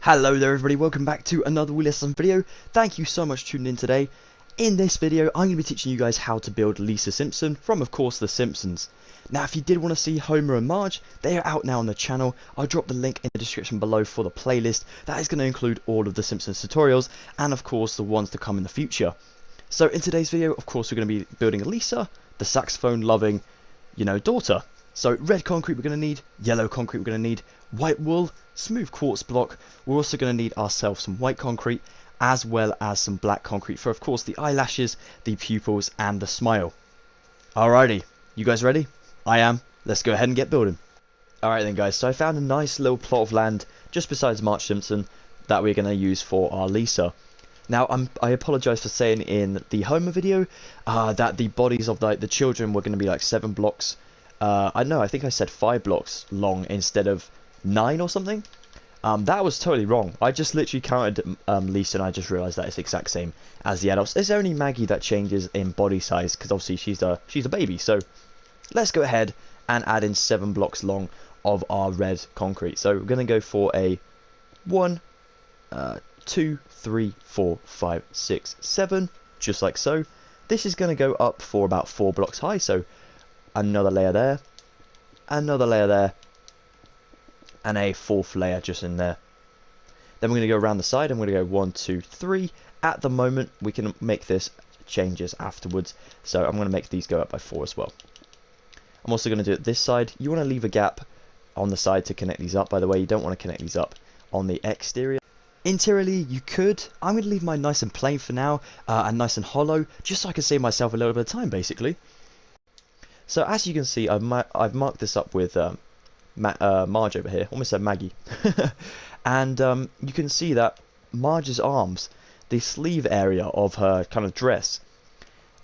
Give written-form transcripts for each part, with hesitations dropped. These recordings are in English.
Hello there everybody, welcome back to another Wheelassassin video. Thank you so much for tuning in today. In this video, I'm going to be teaching you guys how to build Lisa Simpson from, of course, The Simpsons. Now, if you did want to see Homer and Marge, they are out now on the channel. I'll drop the link in the description below for the playlist. That is going to include all of The Simpsons tutorials and, of course, the ones to come in the future. So, in today's video, of course, we're going to be building Lisa, the saxophone-loving, daughter. So, red concrete we're going to need, yellow concrete we're going to need, white wool, smooth quartz block. We're also going to need ourselves some white concrete, as well as some black concrete for, of course, the eyelashes, the pupils, and the smile. Alrighty, you guys ready? I am. Let's go ahead and get building. Alright then, guys, so I found a nice little plot of land just besides Marge Simpson that we're going to use for our Lisa. Now, I apologise for saying in the Homer video that the bodies of the children were going to be like 7 blocks. I think I said 5 blocks long instead of 9 or something. That was totally wrong. I just literally counted Lisa and I just realised that it's the exact same as the adults. It's only Maggie that changes in body size because obviously she's a baby. So let's go ahead and add in 7 blocks long of our red concrete. So we're going to go for a 1, 2, 3, 4, 5, 6, 7, just like so. This is going to go up for about 4 blocks high. So another layer there, another layer there, and a 4th layer just in there. Then we're going to go around the side and we're going to go 1, 2, 3. At the moment, we can make this changes afterwards. So I'm going to make these go up by 4 as well. I'm also going to do it this side. You want to leave a gap on the side to connect these up. By the way, you don't want to connect these up on the exterior. Interiorly, you could. I'm going to leave mine nice and plain for now, and nice and hollow, just so I can save myself a little bit of time, basically. So as you can see, I've marked this up with Marge over here. Almost said Maggie. And you can see that Marge's arms, the sleeve area of her kind of dress,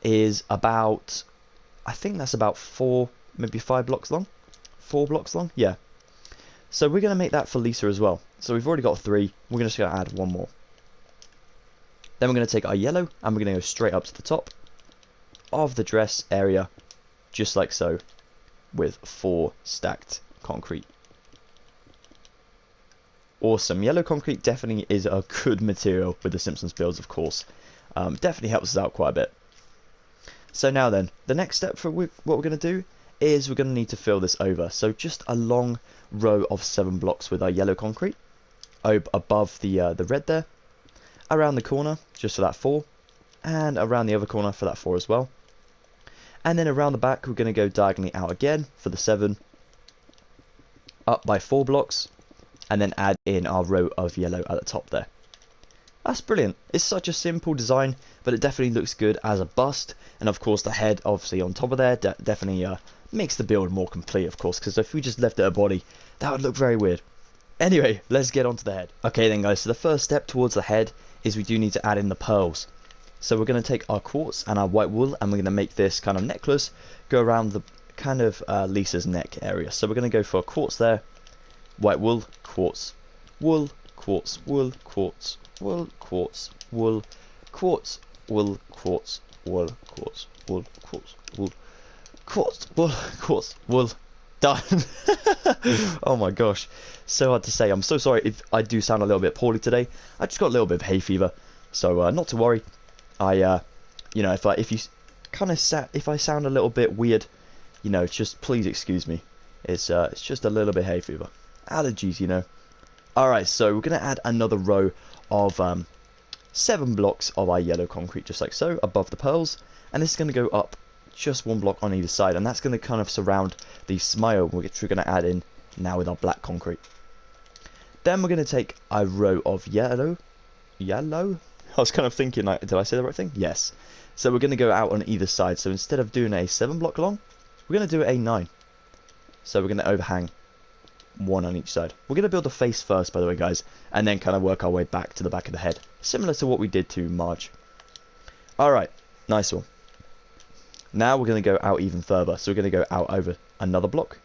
is about, I think that's about 4, maybe 5 blocks long. 4 blocks long, yeah. So we're going to make that for Lisa as well. So we've already got 3. We're just going to add 1 more. Then we're going to take our yellow and we're going to go straight up to the top of the dress area, just like so, with 4 stacked concrete. Awesome. Yellow concrete definitely is a good material with the Simpsons builds, of course. Definitely helps us out quite a bit. So now then, the next step for what we're going to do is we're going to need to fill this over. So just a long row of 7 blocks with our yellow concrete above the red there, around the corner just for that 4, and around the other corner for that 4 as well. And then around the back, we're going to go diagonally out again for the 7, up by 4 blocks, and then add in our row of yellow at the top there. That's brilliant. It's such a simple design, but it definitely looks good as a bust. And of course, the head, obviously, on top of there, definitely makes the build more complete, of course, because if we just left it a body, that would look very weird. Anyway, let's get on to the head. Okay then, guys, so the first step towards the head is we do need to add in the pearls. So we're going to take our quartz and our white wool, and we're going to make this kind of necklace go around the kind of Lisa's neck area. So we're going to go for a quartz there, white wool, quartz, wool, quartz, wool, quartz, wool, quartz, wool, quartz, wool, quartz, wool, quartz, wool, quartz, wool, quartz, wool, quartz, wool. Done. Oh my gosh, so hard to say. I'm so sorry if I do sound a little bit poorly today. I just got a little bit of hay fever, so not to worry. If I sound a little bit weird, just please excuse me. It's just a little bit hay fever, allergies, Alright, so we're gonna add another row of 7 blocks of our yellow concrete, just like so, above the pearls, and this is gonna go up just 1 block on either side, and that's gonna kind of surround the smile, which we're gonna add in now with our black concrete. Then we're gonna take a row of yellow. I was kind of thinking, like, did I say the right thing? Yes. So we're going to go out on either side. So instead of doing a 7 block long, we're going to do a 9. So we're going to overhang 1 on each side. We're going to build the face first, by the way, guys, and then kind of work our way back to the back of the head, similar to what we did to Marge. Alright, nice one. Now we're going to go out even further. So we're going to go out over another block,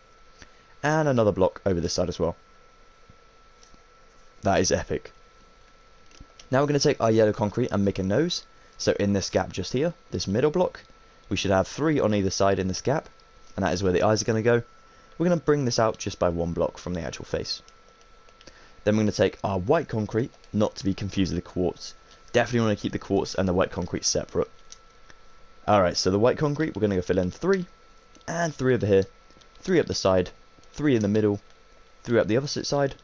and another block over this side as well. That is epic. Now we're going to take our yellow concrete and make a nose. So in this gap just here, this middle block, we should have 3 on either side in this gap, and that is where the eyes are going to go. We're going to bring this out just by 1 block from the actual face. Then we're going to take our white concrete, not to be confused with the quartz. Definitely want to keep the quartz and the white concrete separate. Alright, so the white concrete, we're going to go fill in 3, and 3 over here, 3 up the side, 3 in the middle, 3 up the opposite side,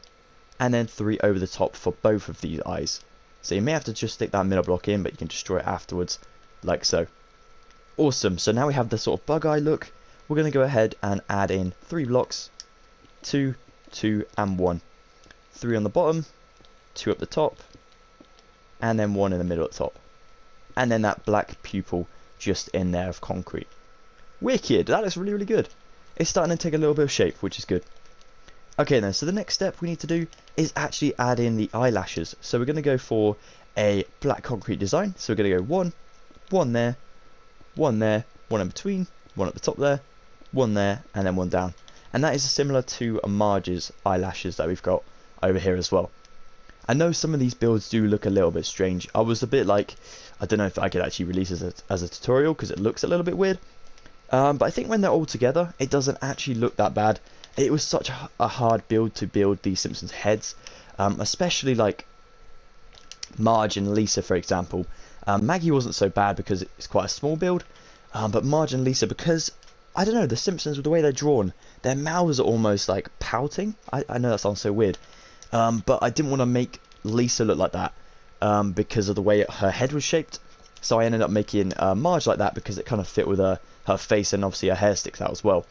and then 3 over the top for both of these eyes. So you may have to just stick that middle block in, but you can destroy it afterwards, like so. Awesome, so now we have the sort of bug eye look. We're going to go ahead and add in 3 blocks, 2, 2, and 1. 3 on the bottom, 2 up the top, and then 1 in the middle at the top. And then that black pupil just in there of concrete. Wicked, that looks really, really good. It's starting to take a little bit of shape, which is good. Okay then, so the next step we need to do is actually add in the eyelashes. So we're going to go for a black concrete design. So we're going to go 1, 1 there, 1 there, 1 in between, 1 at the top there, 1 there, and then 1 down. And that is similar to Marge's eyelashes that we've got over here as well. I know some of these builds do look a little bit strange. I was a bit like, I don't know if I could actually release it as a tutorial because it looks a little bit weird. But I think when they're all together, it doesn't actually look that bad. It was such a hard build to build the Simpsons heads, especially like Marge and Lisa, for example. Maggie wasn't so bad because it's quite a small build, but Marge and Lisa, because, I don't know, the Simpsons, with the way they're drawn, their mouths are almost like pouting. I know that sounds so weird, but I didn't want to make Lisa look like that because of the way her head was shaped. So I ended up making Marge like that because it kind of fit with her face, and obviously her hair sticks out as well.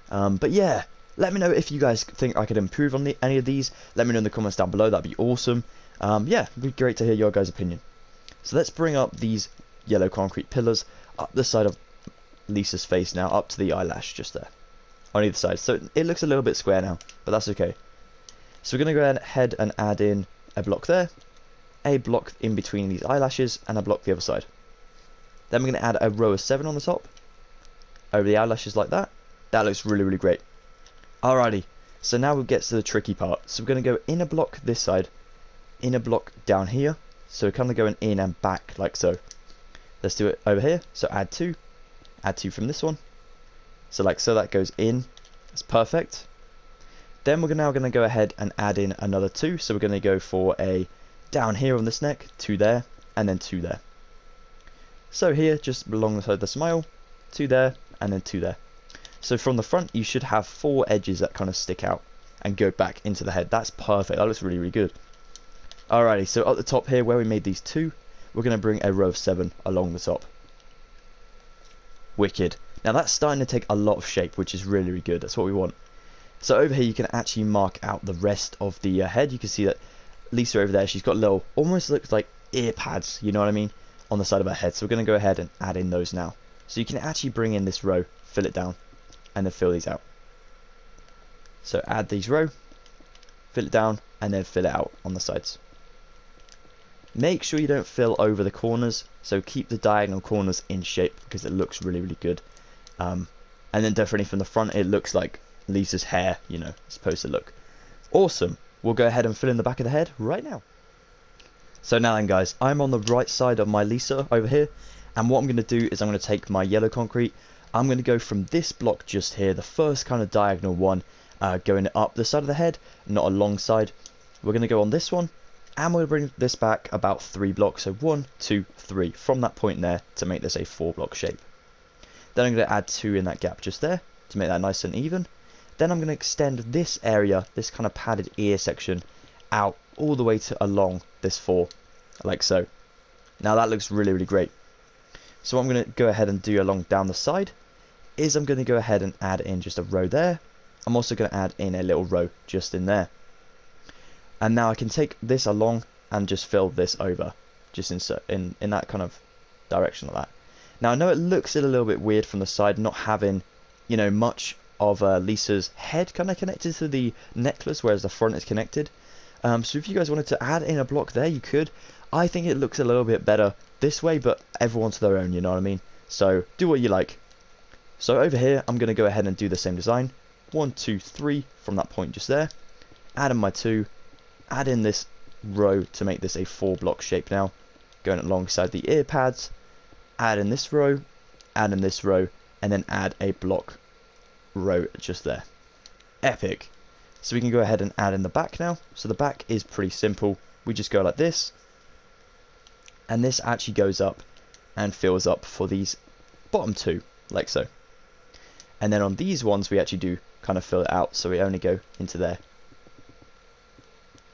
But yeah, let me know if you guys think I could improve on any of these. Let me know in the comments down below, that'd be awesome. Yeah, it'd be great to hear your guys' opinion. So let's bring up these yellow concrete pillars up the side of Lisa's face now, up to the eyelash just there. On either side. So it looks a little bit square now, but that's okay. So we're going to go ahead and add in a block there, a block in between these eyelashes, and a block the other side. Then we're going to add a row of 7 on the top, over the eyelashes like that. That looks really, really great. Alrighty, so now we get to the tricky part. So we're going to go in a block this side, in a block down here. So we're kind of going in and back like so. Let's do it over here. So add 2 from this one. So like so, that goes in. That's perfect. Then we're now going to go ahead and add in another 2. So we're going to go for a down here on this neck, 2 there, and then 2 there. So here, just alongside the smile, 2 there, and then 2 there. So from the front, you should have 4 edges that kind of stick out and go back into the head. That's perfect. That looks really, really good. Alrighty, so at the top here, where we made these 2, we're going to bring a row of 7 along the top. Wicked. Now that's starting to take a lot of shape, which is really, really good. That's what we want. So over here, you can actually mark out the rest of the head. You can see that Lisa over there, she's got little, almost looks like ear pads, you know what I mean, on the side of her head. So we're going to go ahead and add in those now. So you can actually bring in this row, fill it down, and then fill these out. So add these row, fill it down, and then fill it out on the sides. Make sure you don't fill over the corners, so keep the diagonal corners in shape because it looks really, really good. And then definitely from the front, it looks like Lisa's hair, you know, it's supposed to look. Awesome. We'll go ahead and fill in the back of the head right now. So now then, guys, I'm on the right side of my Lisa over here, and what I'm going to do is I'm going to take my yellow concrete. I'm going to go from this block just here, the first kind of diagonal one, going up the side of the head, not alongside. We're going to go on this one, and we'll bring this back about 3 blocks. So 1, 2, 3 from that point there to make this a 4-block shape. Then I'm going to add 2 in that gap just there to make that nice and even. Then I'm going to extend this area, this kind of padded ear section, out all the way to along this 4, like so. Now that looks really, really great. So what I'm going to go ahead and do along down the side is I'm going to go ahead and add in just a row there. I'm also going to add in a little row just in there. And now I can take this along and just fill this over, just in that kind of direction like that. Now I know it looks a little bit weird from the side, not having, you know, much of Lisa's head kind of connected to the necklace, whereas the front is connected. So if you guys wanted to add in a block there, you could. I think it looks a little bit better this way, but everyone to their own, you know what I mean? So do what you like. So over here, I'm going to go ahead and do the same design. 1, 2, 3 from that point just there. Add in my 2. Add in this row to make this a 4-block shape now. Going alongside the ear pads. Add in this row. Add in this row. And then add a block row just there. Epic. So we can go ahead and add in the back now. So the back is pretty simple. We just go like this, and this actually goes up and fills up for these bottom two, like so. And then on these ones we actually do kind of fill it out, so we only go into there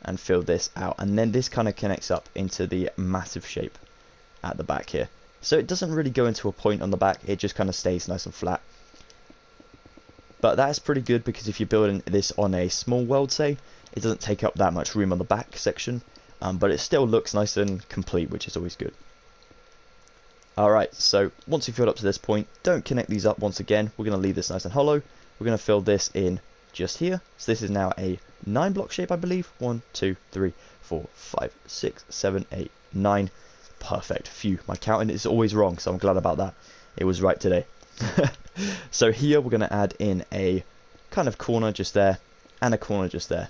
and fill this out, and then this kind of connects up into the massive shape at the back here. So it doesn't really go into a point on the back, it just kind of stays nice and flat. But that's pretty good, because if you're building this on a small world, say, it doesn't take up that much room on the back section, but it still looks nice and complete, which is always good. Alright, so once you've filled up to this point, don't connect these up once again. We're going to leave this nice and hollow. We're going to fill this in just here. So this is now a 9 block shape, I believe. 1, 2, 3, 4, 5, 6, 7, 8, 9. Perfect. Phew, my counting is always wrong, so I'm glad about that. It was right today. So here we're going to add in a kind of corner just there, and a corner just there.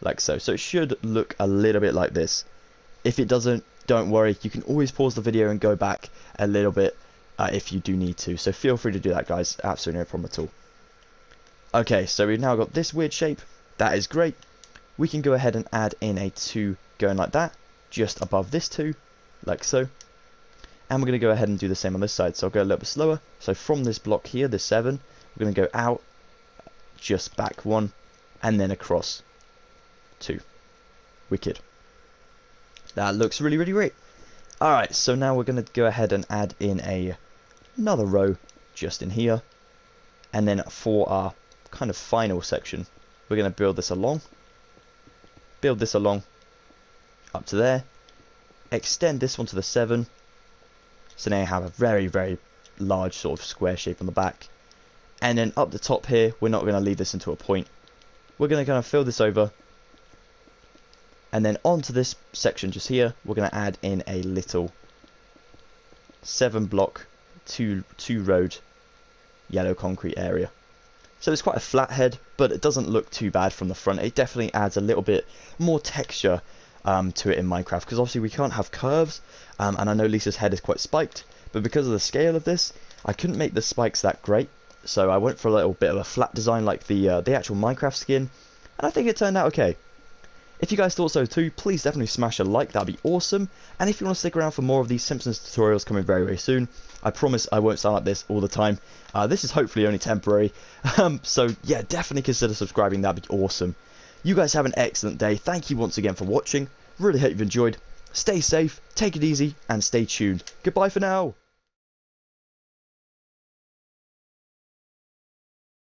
Like so. So it should look a little bit like this. If it doesn't, don't worry, you can always pause the video and go back a little bit if you do need to. So feel free to do that, guys. Absolutely no problem at all. Okay, so we've now got this weird shape. That is great. We can go ahead and add in a 2 going like that, just above this 2, like so. And we're going to go ahead and do the same on this side. So I'll go a little bit slower. So from this block here, this 7, we're going to go out, just back 1, and then across 2. Wicked. That looks really, really great. Alright, so now we're going to go ahead and add in another row just in here. And then for our kind of final section, we're going to build this along. Build this along up to there. Extend this one to the 7. So now you have a very, very large sort of square shape on the back. And then up the top here, we're not going to leave this into a point. We're going to kind of fill this over. And then onto this section just here, we're going to add in a little 7 block, 2 road yellow concrete area. So it's quite a flat head, but it doesn't look too bad from the front. It definitely adds a little bit more texture to it in Minecraft, because obviously we can't have curves, and I know Lisa's head is quite spiked, but because of the scale of this, I couldn't make the spikes that great, so I went for a little bit of a flat design like the actual Minecraft skin, and I think it turned out okay. If you guys thought so too, please definitely smash a like, that'd be awesome. And if you want to stick around for more of these Simpsons tutorials coming very, very soon, I promise I won't sound like this all the time. This is hopefully only temporary. So yeah, definitely consider subscribing, that'd be awesome. You guys have an excellent day. Thank you once again for watching. Really hope you've enjoyed. Stay safe, take it easy, and stay tuned. Goodbye for now.